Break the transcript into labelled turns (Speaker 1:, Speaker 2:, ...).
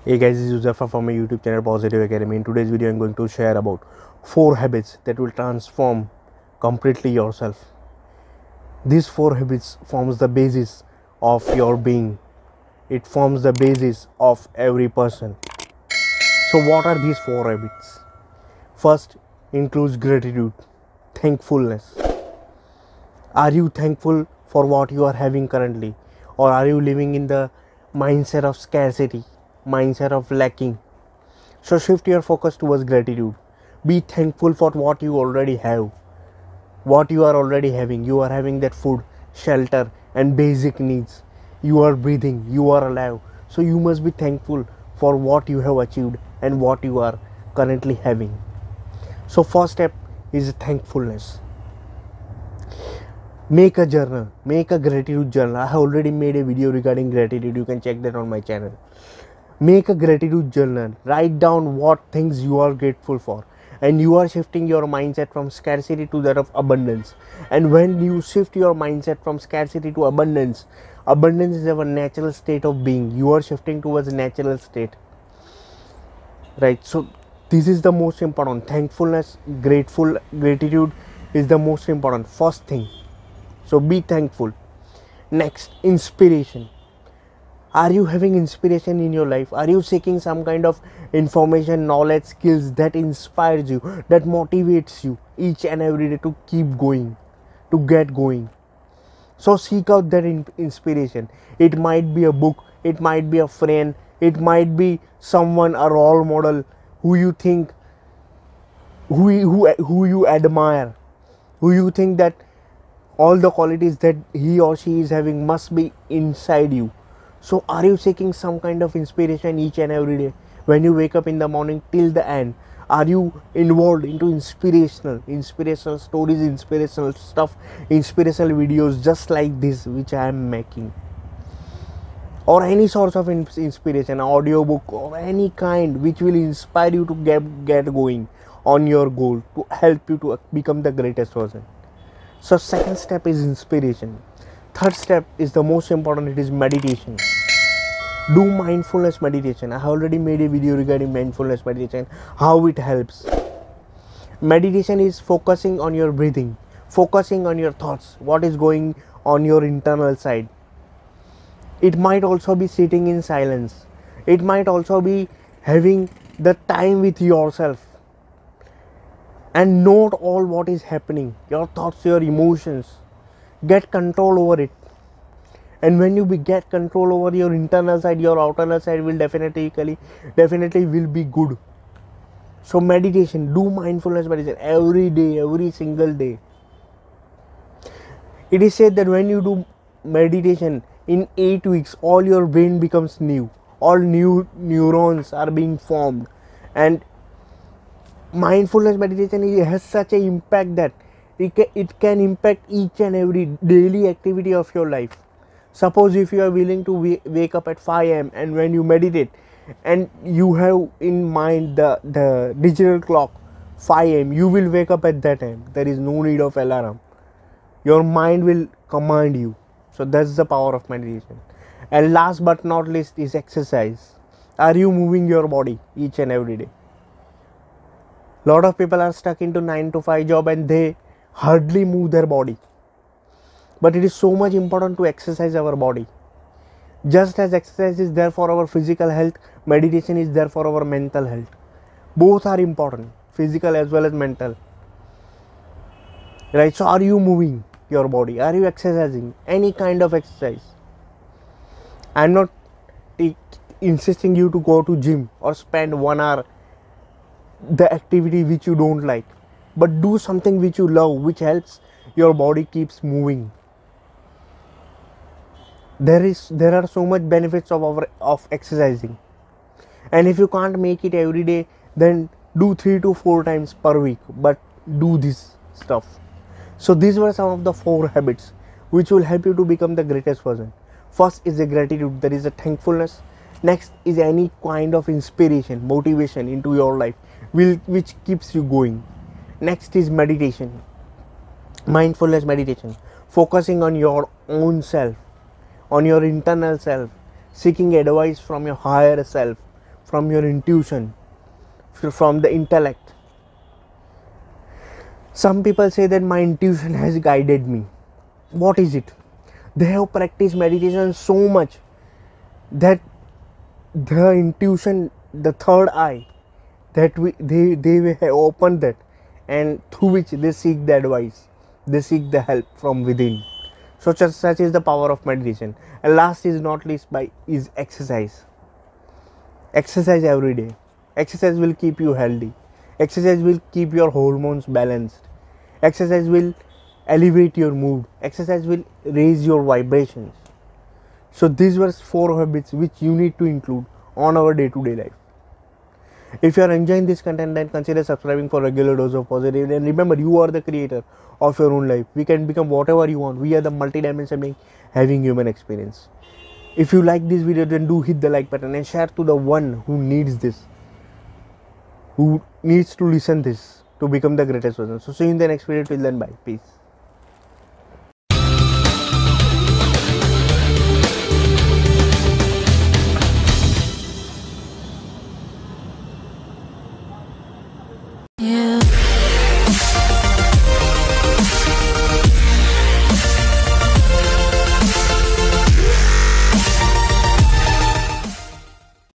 Speaker 1: Hey guys, this is Zafar from my YouTube channel Positive Academy. In today's video, I'm going to share about 4 habits that will transform completely yourself. These 4 habits forms the basis of your being. It forms the basis of every person. So what are these 4 habits? First includes gratitude, thankfulness. Are you thankful for what you are having currently, or are you living in the mindset of scarcity, mindset of lacking? So shift your focus towards gratitude. Be thankful for what you already have, what you are already having. You are having that food, shelter and basic needs. You are breathing, you are alive. So you must be thankful for what you have achieved and what you are currently having. So first step is thankfulness. Make a journal, make a gratitude journal. I have already made a video regarding gratitude. You can check that on my channel. Make a gratitude journal. Write down what things you are grateful for, and you are shifting your mindset from scarcity to that of abundance. And when you shift your mindset from scarcity to abundance, abundance is our natural state of being. You are shifting towards a natural state, right? So this is the most important. Thankfulness, gratitude is the most important first thing. So be thankful. Next, inspiration. Are you having inspiration in your life? Are you seeking some kind of information, knowledge, skills that inspires you, that motivates you each and every day to keep going, to get going? So seek out that inspiration. It might be a book, it might be a friend, it might be someone, a role model who you think, who you admire, who you think that all the qualities that he or she is having must be inside you. So are you seeking some kind of inspiration each and every day when you wake up in the morning till the end? Are you involved into inspirational stories, inspirational stuff, inspirational videos just like this which I am making, or any source of inspiration, audiobook or any kind which will inspire you to get going on your goal, to help you to become the greatest person? So second step is inspiration. Third step is the most important. It is meditation. Do mindfulness meditation. I have already made a video regarding mindfulness meditation, how it helps. Meditation is focusing on your breathing, focusing on your thoughts, what is going on your internal side. It might also be sitting in silence. It might also be having the time with yourself and note all what is happening, your thoughts, your emotions. Get control over it. And when you get control over your internal side, your outer side will definitely will be good. So meditation, do mindfulness meditation every day, every single day. It is said that when you do meditation in 8 weeks, all your brain becomes new. All new neurons are being formed. And mindfulness meditation has such an impact that it can impact each and every daily activity of your life. Suppose if you are willing to wake up at 5 am, and when you meditate and you have in mind the digital clock 5 am, you will wake up at that time. There is no need of alarm. Your mind will command you. So that's the power of meditation. And last but not least is exercise. Are you moving your body each and every day? Lot of people are stuck into 9 to 5 job and they hardly move their body. But it is so much important to exercise our body. Just as exercise is there for our physical health, meditation is there for our mental health. Both are important, physical as well as mental. Right? So are you moving your body? Are you exercising? Any kind of exercise. I am not insisting you to go to gym or spend 1 hour the activity which you don't like, but do something which you love, which helps your body keeps moving. There are so much benefits of exercising, and if you can't make it every day, then do 3 to 4 times per week, but do this stuff. So these were some of the 4 habits which will help you to become the greatest person. First is the gratitude, there is a thankfulness. Next is any kind of inspiration, motivation into your life which keeps you going. Next is meditation, mindfulness meditation, focusing on your own self, on your internal self, seeking advice from your higher self, from your intuition, from the intellect. Some people say that my intuition has guided me. What is it? They have practiced meditation so much that the intuition, the third eye, that they have opened that, and through which they seek the advice, they seek the help from within. Such is the power of meditation. And last is not least is exercise. Exercise every day. Exercise will keep you healthy. Exercise will keep your hormones balanced. Exercise will elevate your mood. Exercise will raise your vibrations. So these were 4 habits which you need to include on our day-to-day life. If you are enjoying this content, then consider subscribing for regular dose of positive. And remember, you are the creator of your own life. We can become whatever you want. We are the multi-dimensional being having human experience. If you like this video, then do hit the like button and share to the one who needs this, who needs to listen this to become the greatest person. So see you in the next video. Till then, bye. Peace.